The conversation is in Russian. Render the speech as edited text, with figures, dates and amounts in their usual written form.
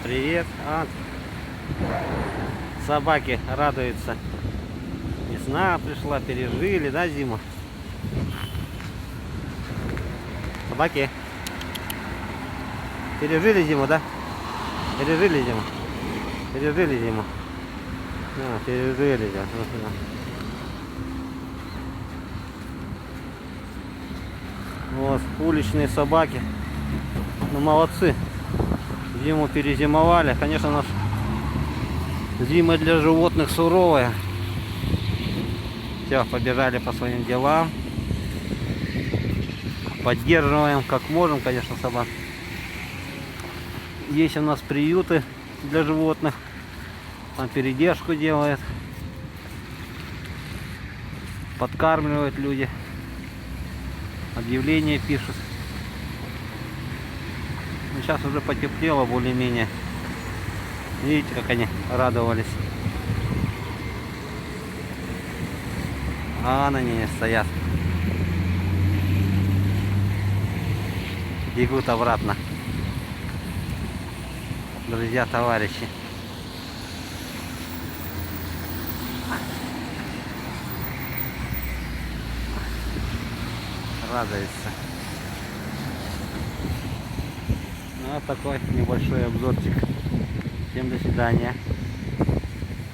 привет. Собаки радуются. Весна пришла, пережили, да, зиму? Собаки. Пережили зиму, да? Пережили зиму. Пережили зиму. Пережили зиму. Вот, уличные собаки. Ну, молодцы. Зиму перезимовали. Конечно, у нас зима для животных суровая. Все, побежали по своим делам. Поддерживаем как можем, конечно, собак. Есть у нас приюты для животных. Там передержку делают. Подкармливают люди. Объявления пишут. Ну, сейчас уже потеплело более-менее. Видите, как они радовались. А на ней стоят. Бегут обратно. Друзья, товарищи. Радуется. Ну, вот такой небольшой обзорчик. Всем до свидания.